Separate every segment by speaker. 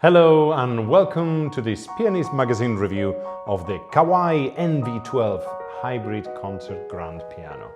Speaker 1: Hello and welcome to this Pianist magazine review of the Kawai NV12 Hybrid Concert Grand Piano.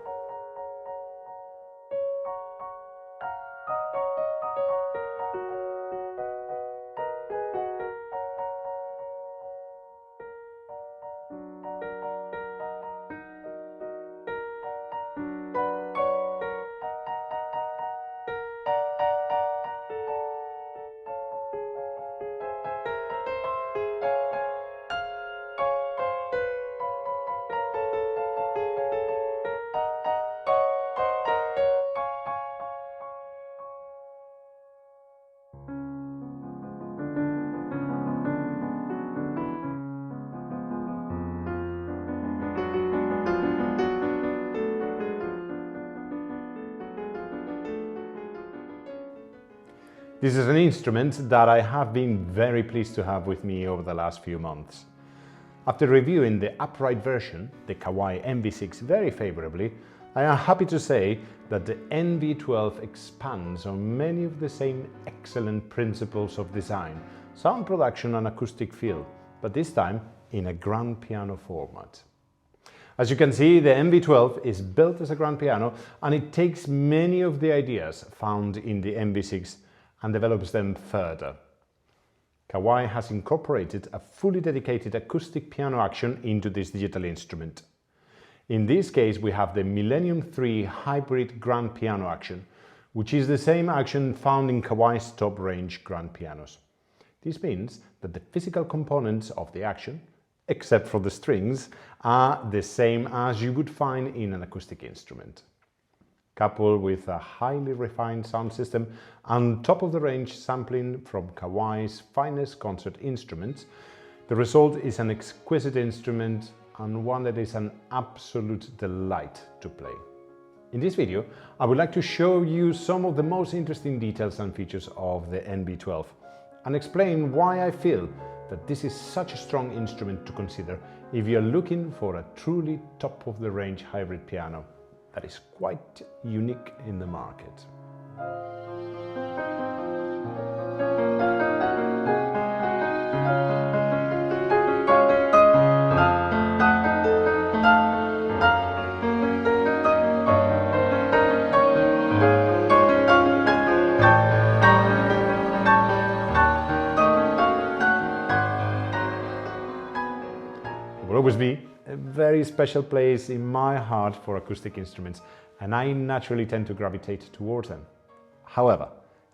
Speaker 1: This is an instrument that I have been very pleased to have with me over the last few months. After reviewing the upright version, the Kawai NV6, very favorably, I am happy to say that the NV12 expands on many of the same excellent principles of design, sound production and acoustic feel, but this time in a grand piano format. As you can see, the NV12 is built as a grand piano and it takes many of the ideas found in the NV6 and develops them further. Kawai has incorporated a fully dedicated acoustic piano action into this digital instrument. In this case, we have the Millennium III Hybrid grand piano action, which is the same action found in Kawai's top range grand pianos. This means that the physical components of the action, except for the strings, are the same as you would find in an acoustic instrument. Coupled with a highly refined sound system and top-of-the-range sampling from Kawai's finest concert instruments, the result is an exquisite instrument and one that is an absolute delight to play. In this video, I would like to show you some of the most interesting details and features of the NV12 and explain why I feel that this is such a strong instrument to consider if you're looking for a truly top-of-the-range hybrid piano that is quite unique in the market. There will always be a very special place in my heart for acoustic instruments, and I naturally tend to gravitate towards them. However,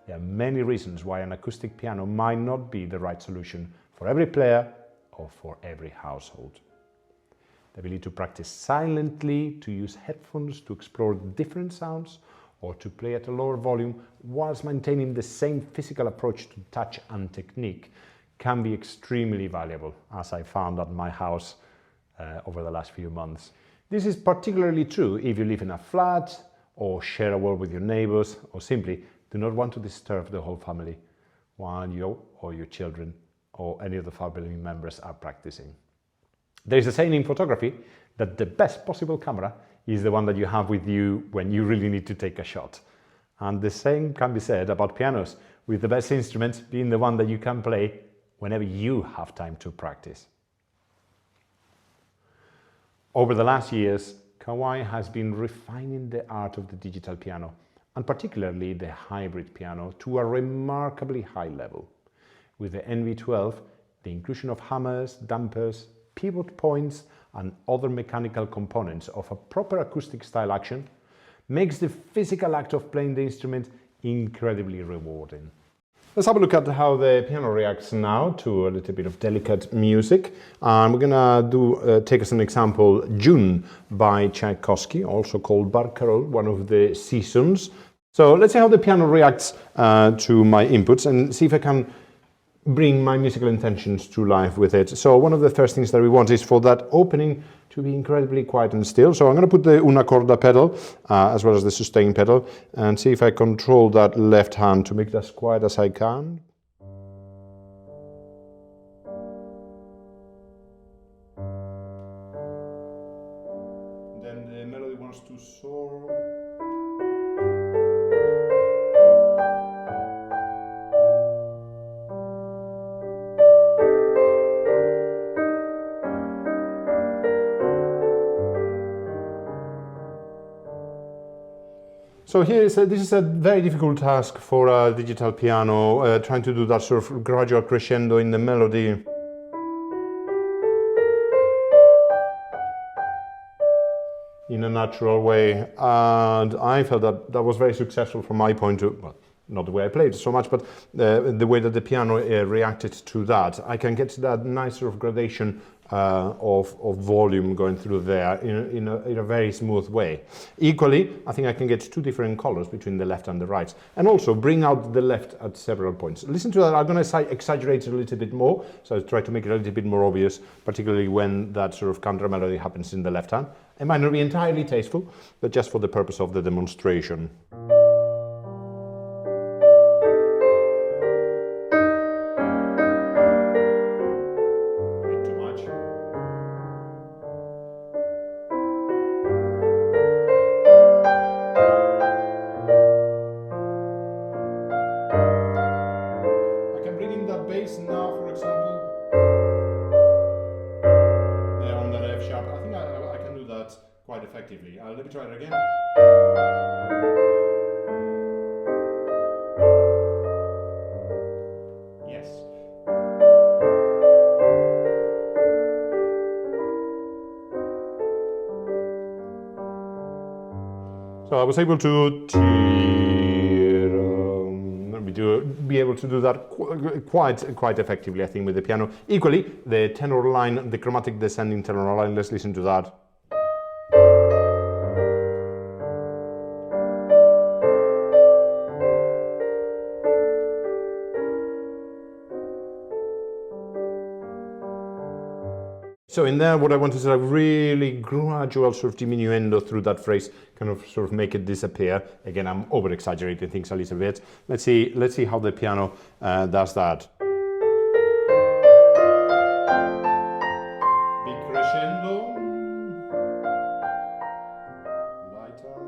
Speaker 1: there are many reasons why an acoustic piano might not be the right solution for every player or for every household. The ability to practice silently, to use headphones to explore different sounds, or to play at a lower volume whilst maintaining the same physical approach to touch and technique can be extremely valuable, as I found at my house over the last few months. This is particularly true if you live in a flat or share a wall with your neighbors or simply do not want to disturb the whole family while you or your children or any of the family members are practicing. There is a saying in photography that the best possible camera is the one that you have with you when you really need to take a shot. And the same can be said about pianos, with the best instrument being the one that you can play whenever you have time to practice. Over the last years, Kawai has been refining the art of the digital piano, and particularly the hybrid piano, to a remarkably high level. With the NV12, the inclusion of hammers, dampers, pivot points, and other mechanical components of a proper acoustic style action makes the physical act of playing the instrument incredibly rewarding. Let's have a look at how the piano reacts now to a little bit of delicate music. We're gonna take as an example June by Tchaikovsky, also called Barcarolle, one of the seasons. So let's see how the piano reacts to my inputs and see if I can bring my musical intentions to life with it. So one of the first things that we want is for that opening to be incredibly quiet and still. So I'm going to put the una corda pedal as well as the sustain pedal and see if I control that left hand to make it as quiet as I can. Then the melody wants to soar. So this is a very difficult task for a digital piano, trying to do that sort of gradual crescendo in the melody. In a natural way, and I felt that that was very successful from my point of view. Well, not the way I played so much, but the way that the piano reacted to that. I can get that nice sort of gradation of volume going through there in a very smooth way. Equally, I think I can get two different colors between the left and the right, and also bring out the left at several points. Listen to that. I'm going to exaggerate it a little bit more, so I try to make it a little bit more obvious, particularly when that sort of counter melody happens in the left hand. It might not be entirely tasteful, but just for the purpose of the demonstration. Now, for example, there on the F sharp, I think I can do that quite effectively. Let me try it again. Yes. So I was able to be able to do that quite effectively, I think, with the piano. Equally, the tenor line, the chromatic descending tenor line, let's listen to that. So in there, what I want is a really gradual sort of diminuendo through that phrase, kind of sort of make it disappear. Again, I'm over-exaggerating things a little bit. Let's see how the piano does that. Big crescendo. Lighter.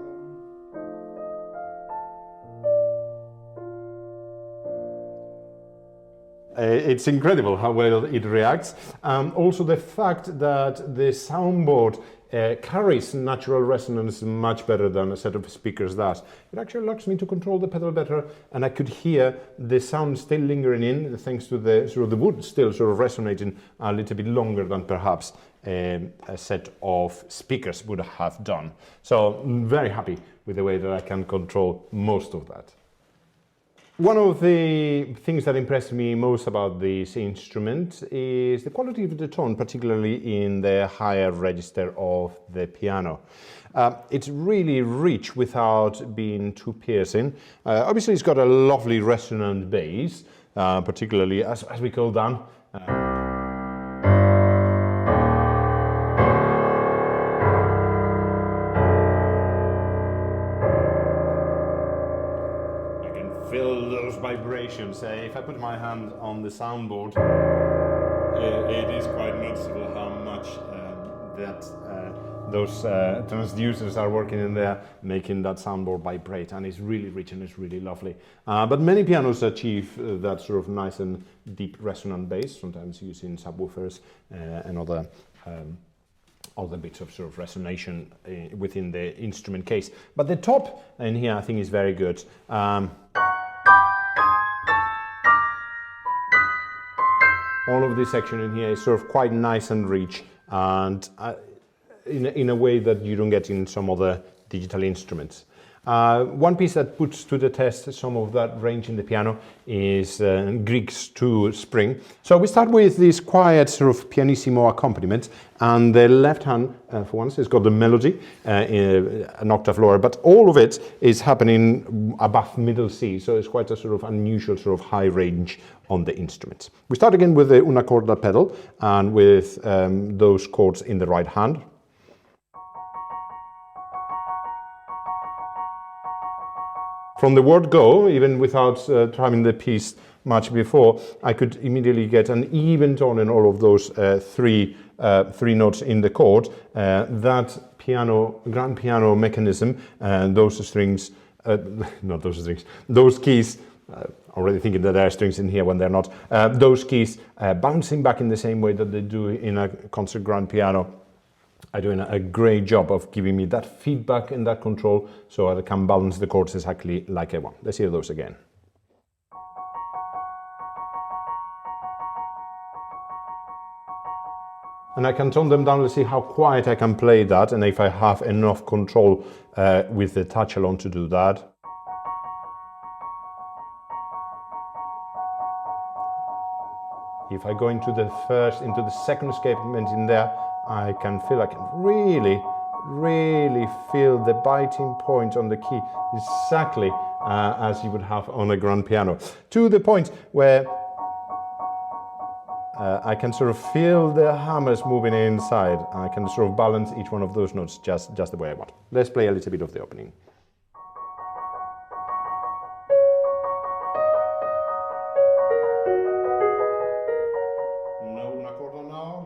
Speaker 1: It's incredible how well it reacts. Also the fact that the soundboard carries natural resonance much better than a set of speakers does. It actually allows me to control the pedal better, and I could hear the sound still lingering in, thanks to the sort of the wood still sort of resonating a little bit longer than perhaps a set of speakers would have done. So I'm very happy with the way that I can control most of that. One of the things that impressed me most about this instrument is the quality of the tone, particularly in the higher register of the piano. It's really rich without being too piercing. Obviously, it's got a lovely resonant bass, particularly as we go down. Feel those vibrations. If I put my hand on the soundboard, it is quite noticeable how much those transducers are working in there, making that soundboard vibrate, and it's really rich and it's really lovely. But many pianos achieve that sort of nice and deep resonant bass, sometimes using subwoofers and other bits of sort of resonation within the instrument case. But the top in here I think is very good. All of this section in here is sort of quite nice and rich, and in a way that you don't get in some other digital instruments. One piece that puts to the test some of that range in the piano is Grieg's 2 Spring. So we start with this quiet sort of pianissimo accompaniment, and the left hand, for once, has got the melody an octave lower, but all of it is happening above middle C, so it's quite a sort of unusual sort of high range on the instrument. We start again with the una corda pedal and with those chords in the right hand. From the word go, even without trying the piece much before, I could immediately get an even tone in all of those three notes in the chord. That grand piano mechanism, those strings, not those strings, those keys, already thinking that there are strings in here when they're not, those keys bouncing back in the same way that they do in a concert grand piano. are doing a great job of giving me that feedback and that control so I can balance the chords exactly like I want. Let's hear those again. And I can tone them down, let's see how quiet I can play that, and if I have enough control with the touch alone to do that. If I go into the second escapement in there, I can really feel the biting point on the key, exactly as you would have on a grand piano, to the point where I can sort of feel the hammers moving inside. I can sort of balance each one of those notes just the way I want. Let's play a little bit of the opening. No, una corda now.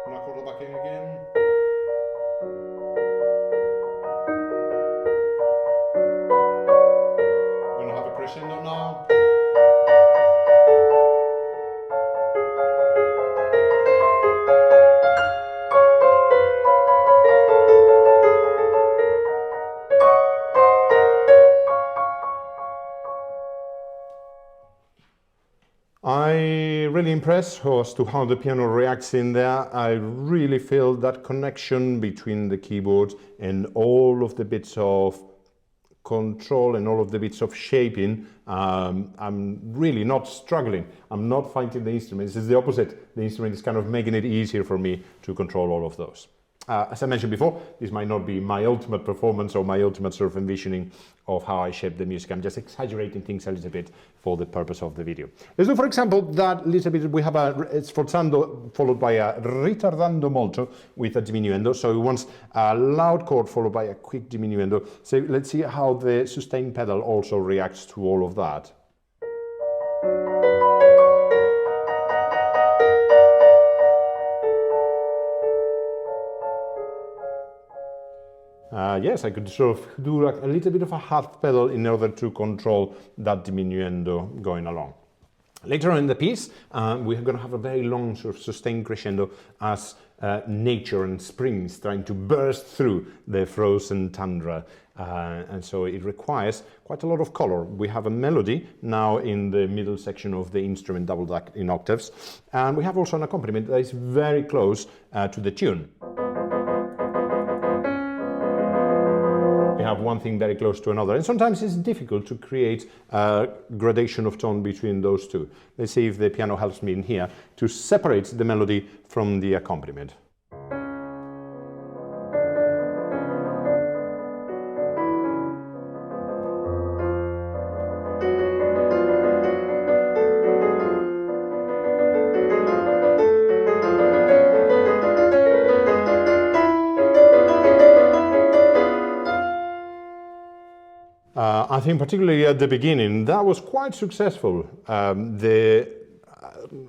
Speaker 1: Una corda back in again. Crescendo now. I really impressed as to how the piano reacts in there. I really feel that connection between the keyboard and all of the bits of control and all of the bits of shaping. I'm really not struggling. I'm not fighting the instruments. It's the opposite. The instrument is kind of making it easier for me to control all of those. As I mentioned before, this might not be my ultimate performance or my ultimate sort of envisioning of how I shape the music. I'm just exaggerating things a little bit for the purpose of the video. Let's do, for example, that little bit. We have a sforzando followed by a ritardando molto with a diminuendo. So it wants a loud chord followed by a quick diminuendo. So let's see how the sustain pedal also reacts to all of that. Yes, I could sort of do like a little bit of a half pedal in order to control that diminuendo going along. Later on in the piece, we're going to have a very long sort of sustained crescendo as nature and spring is trying to burst through the frozen tundra. And so it requires quite a lot of color. We have a melody now in the middle section of the instrument, doubled up in octaves. And we have also an accompaniment that is very close to the tune. Have one thing very close to another, and sometimes it's difficult to create a gradation of tone between those two. Let's see if the piano helps me in here to separate the melody from the accompaniment. I think particularly at the beginning, that was quite successful.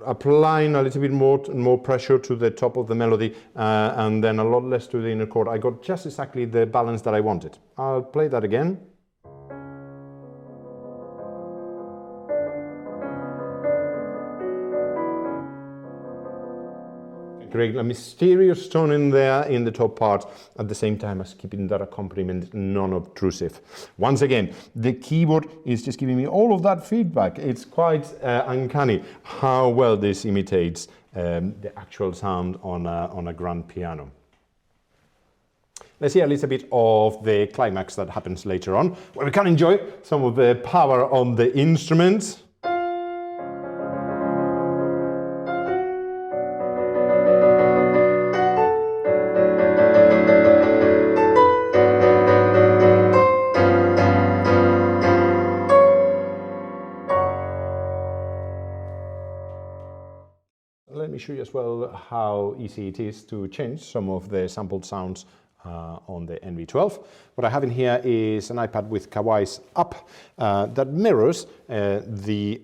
Speaker 1: Applying a little bit more pressure to the top of the melody and then a lot less to the inner chord. I got just exactly the balance that I wanted. I'll play that again. Great, a mysterious tone in there in the top part at the same time as keeping that accompaniment non-obtrusive. Once again, the keyboard is just giving me all of that feedback. It's quite uncanny how well this imitates the actual sound on a grand piano. Let's see a little bit of the climax that happens later on, where we can enjoy some of the power on the instruments. Let me show you as well how easy it is to change some of the sampled sounds on the NV12. What I have in here is an iPad with Kawai's app that mirrors the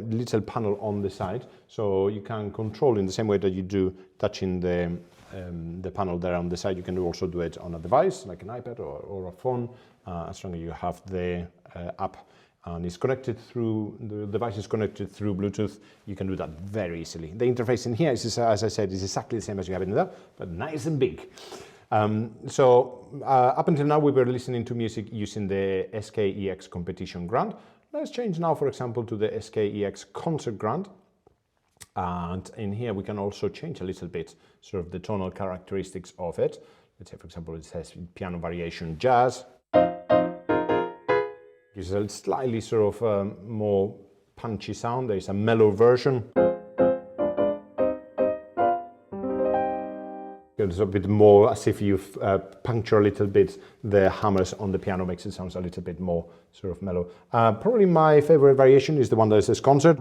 Speaker 1: little panel on the side, so you can control in the same way that you do touching the panel there on the side. You can also do it on a device like an iPad or a phone, as long as you have the app and it's connected through, the device is connected through Bluetooth, you can do that very easily. The interface in here is, as I said, is exactly the same as you have in there, but nice and big. Up until now we were listening to music using the SKEX Competition Grand. Let's change now, for example, to the SKEX Concert Grand. And in here we can also change a little bit sort of the tonal characteristics of it. Let's say, for example, it says piano variation jazz. Gives a slightly sort of more punchy sound. There is a mellow version. It's a bit more as if you've punctured a little bit the hammers on the piano, makes it sound a little bit more sort of mellow. Probably my favorite variation is the one that says concert.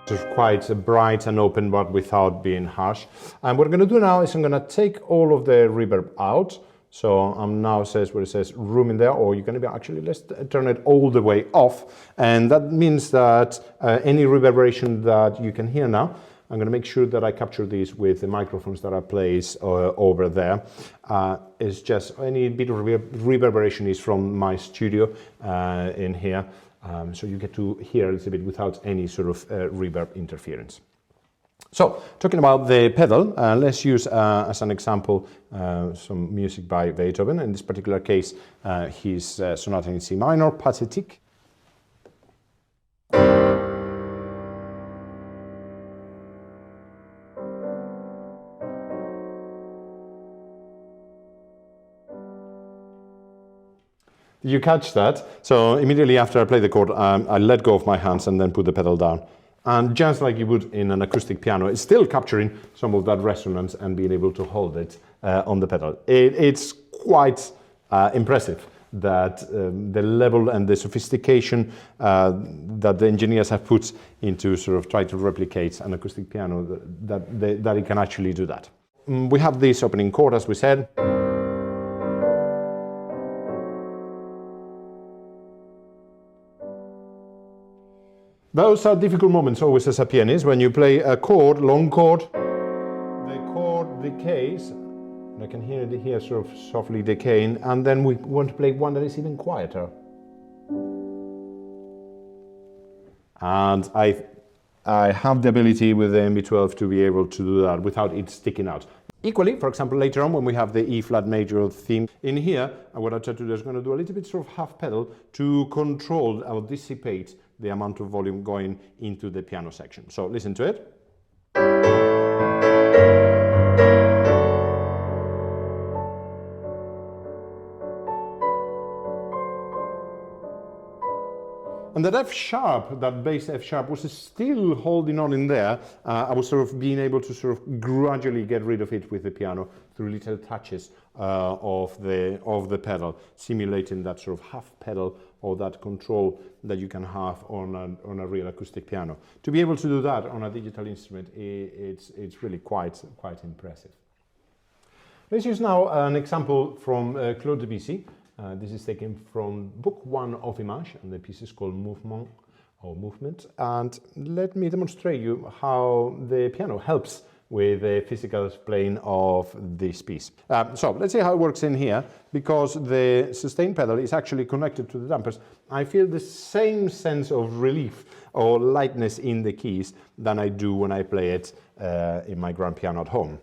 Speaker 1: It's quite bright and open, but without being harsh. And what I'm going to do now is I'm going to take all of the reverb out. So I'm now says where it says room in there, or you're going to be actually, let's turn it all the way off. And that means that any reverberation that you can hear now, I'm going to make sure that I capture these with the microphones that I place over there. It's just any bit of reverberation is from my studio in here. So you get to hear a little bit without any sort of reverb interference. So, talking about the pedal, let's use as an example some music by Beethoven. In this particular case, his Sonata in C minor, Pathétique. Did you catch that? So immediately after I play the chord, I let go of my hands and then put the pedal down. And just like you would in an acoustic piano, it's still capturing some of that resonance and being able to hold it on the pedal. It's quite impressive that the level and the sophistication that the engineers have put into sort of try to replicate an acoustic piano, that it can actually do that. We have this opening chord, as we said. Those are difficult moments always as a pianist, when you play a chord, long chord, the chord decays, I can hear it here sort of softly decaying, and then we want to play one that is even quieter. And I have the ability with the NV12 to be able to do that without it sticking out. Equally, for example, later on when we have the E flat major theme in here, what I try to do is going to do a little bit sort of half pedal to control or dissipate the amount of volume going into the piano section. So listen to it. And that F sharp, that bass F sharp, was still holding on in there. I was sort of being able to sort of gradually get rid of it with the piano through little touches of the pedal, simulating that sort of half pedal or that control that you can have on a real acoustic piano. To be able to do that on a digital instrument, it's really quite impressive. Let's use now an example from Claude Debussy. This is taken from Book 1 of Image, and the piece is called Mouvement, or Movement. And let me demonstrate you how the piano helps with the physical playing of this piece. So let's see how it works in here. Because the sustain pedal is actually connected to the dampers, I feel the same sense of relief or lightness in the keys than I do when I play it in my grand piano at home.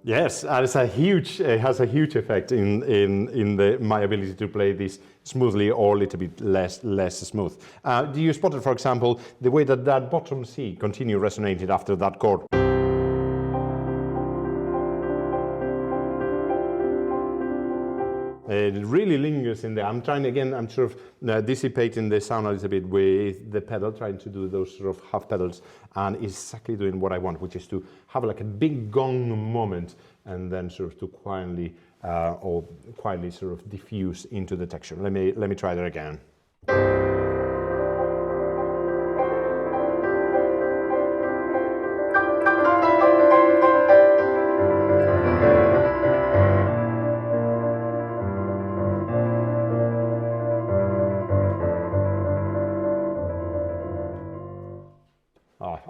Speaker 1: Yes, and it has a huge effect in my ability to play this smoothly or a little bit less smooth. Do you spot it, for example, the way that bottom C continue resonating after that chord? It really lingers in there. I'm trying again, I'm sort of dissipating the sound a little bit with the pedal, trying to do those sort of half pedals, and it's exactly doing what I want, which is to have like a big gong moment and then sort of to quietly or quietly sort of diffuse into the texture. Let me try that again.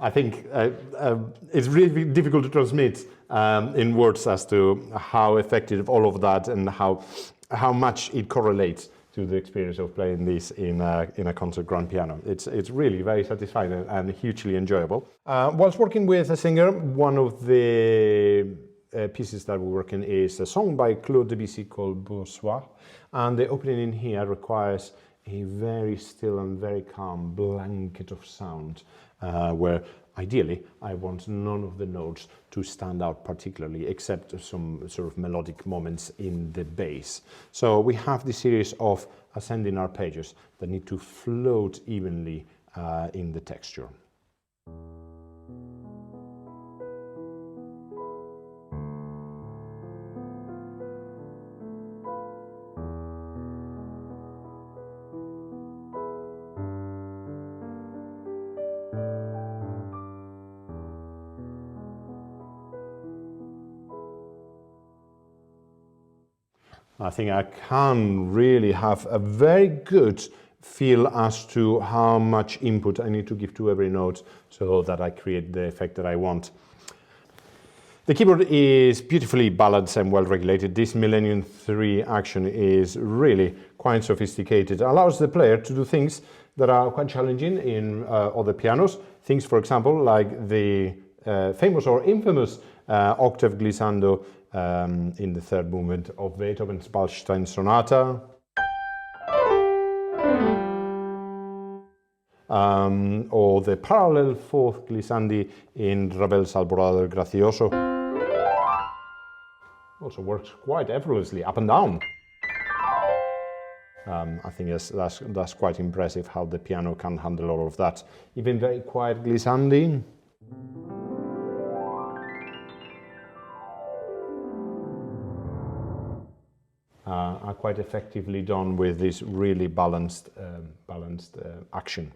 Speaker 1: I think it's really difficult to transmit in words as to how effective all of that and how much it correlates to the experience of playing this in a concert grand piano. It's really very satisfying and hugely enjoyable. Whilst working with a singer, one of the pieces that we're working is a song by Claude Debussy called Bonsoir, and the opening in here requires a very still and very calm blanket of sound, where ideally I want none of the notes to stand out particularly, except some sort of melodic moments in the bass. So we have this series of ascending arpeggios that need to float evenly in the texture. I think I can really have a very good feel as to how much input I need to give to every note so that I create the effect that I want. The keyboard is beautifully balanced and well regulated. This Millennium III action is really quite sophisticated. It allows the player to do things that are quite challenging in other pianos. Things, for example, like the famous or infamous octave glissando in the third movement of Beethoven's Waldstein Sonata, or the parallel fourth glissandi in Ravel's Alborada del Gracioso. Also works quite effortlessly up and down. I think that's quite impressive how the piano can handle all of that. Even very quiet glissandi. Are quite effectively done with this really balanced action.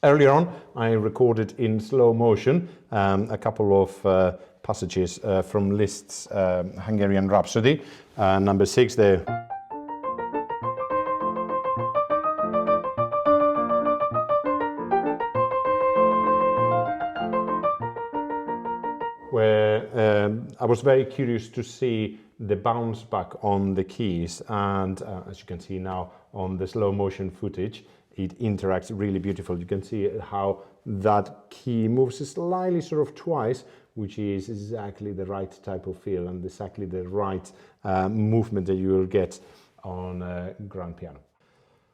Speaker 1: Earlier on, I recorded in slow motion a couple of passages from Liszt's Hungarian Rhapsody, number 6 there. Where I was very curious to see the bounce back on the keys, and as you can see now on the slow motion footage, it interacts really beautiful. You can see how that key moves slightly sort of twice, which is exactly the right type of feel and exactly the right movement that you will get on a grand piano.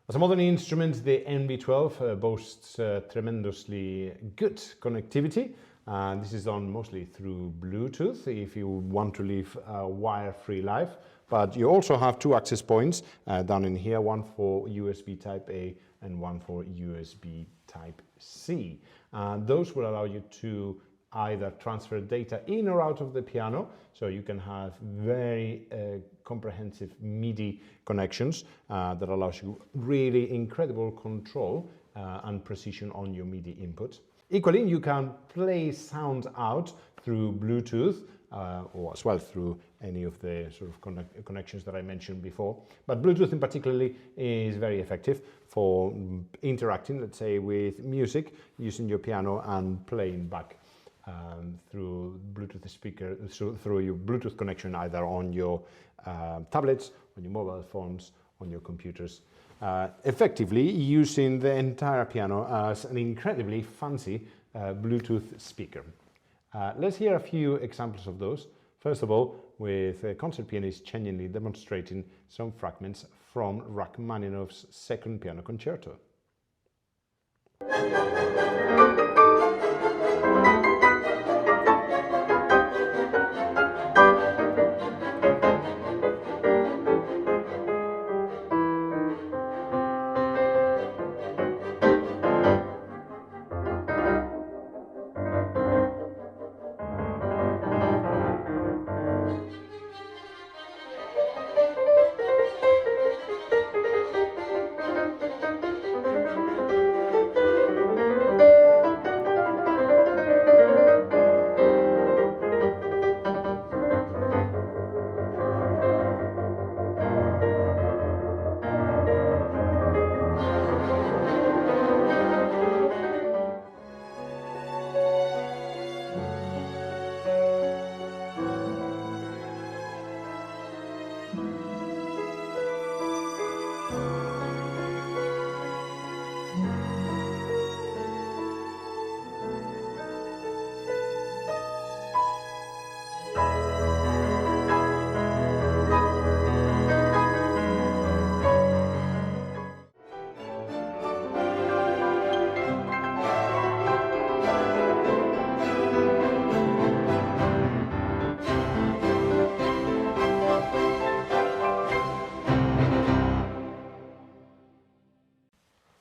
Speaker 1: As a modern instrument, the NV12 boasts tremendously good connectivity. This is done mostly through Bluetooth if you want to live a wire-free life. But you also have two access points down in here, one for USB Type A and one for USB Type C. Those will allow you to either transfer data in or out of the piano, so you can have very comprehensive MIDI connections that allows you really incredible control and precision on your MIDI input. Equally, you can play sound out through Bluetooth or as well through any of the sort of connections that I mentioned before. But Bluetooth in particularly is very effective for interacting, let's say, with music using your piano and playing back through Bluetooth speaker, through your Bluetooth connection either on your tablets, on your mobile phones, on your computers. Effectively using the entire piano as an incredibly fancy Bluetooth speaker. Let's hear a few examples of those. First of all, with concert pianist Chenyin Li demonstrating some fragments from Rachmaninov's second piano concerto.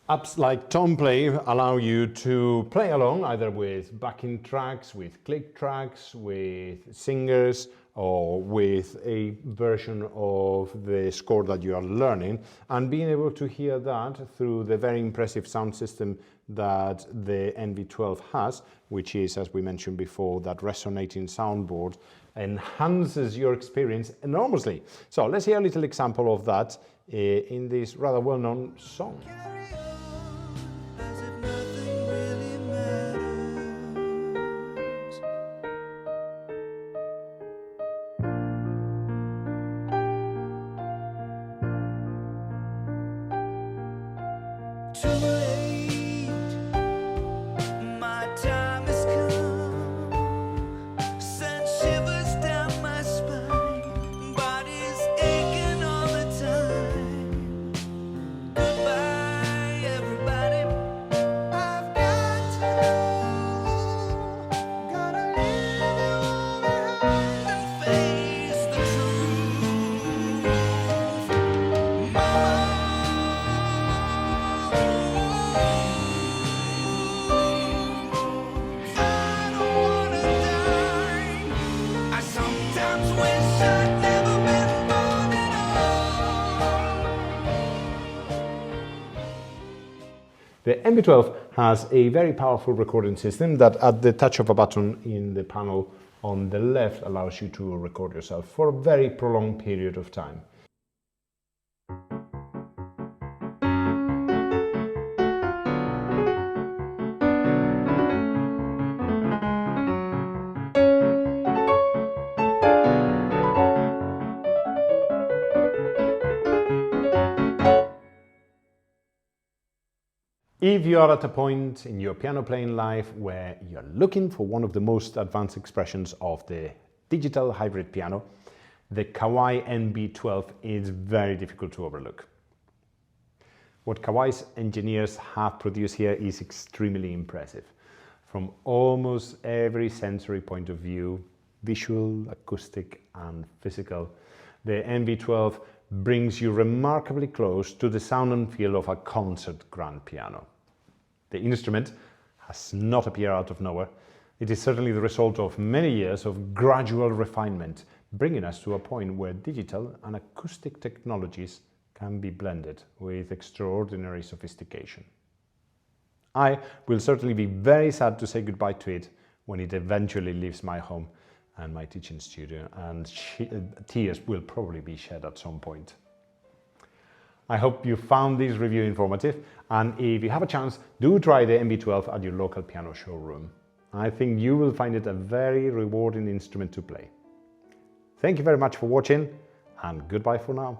Speaker 1: Apps like Tone Play allow you to play along either with backing tracks, with click tracks, with singers, or with a version of the score that you are learning, and being able to hear that through the very impressive sound system that the NV12 has, which is, as we mentioned before, that resonating soundboard, enhances your experience enormously. So let's hear a little example of that in this rather well-known song. The NV12 has a very powerful recording system that at the touch of a button in the panel on the left allows you to record yourself for a very prolonged period of time. If you are at a point in your piano playing life where you're looking for one of the most advanced expressions of the digital hybrid piano, the Kawai NV12 is very difficult to overlook. What Kawai's engineers have produced here is extremely impressive. From almost every sensory point of view, visual, acoustic and physical, the NV12 brings you remarkably close to the sound and feel of a concert grand piano. The instrument has not appeared out of nowhere. It is certainly the result of many years of gradual refinement, bringing us to a point where digital and acoustic technologies can be blended with extraordinary sophistication. I will certainly be very sad to say goodbye to it when it eventually leaves my home and my teaching studio, and tears will probably be shed at some point. I hope you found this review informative, and if you have a chance, do try the NV12 at your local piano showroom. I think you will find it a very rewarding instrument to play. Thank you very much for watching, and goodbye for now.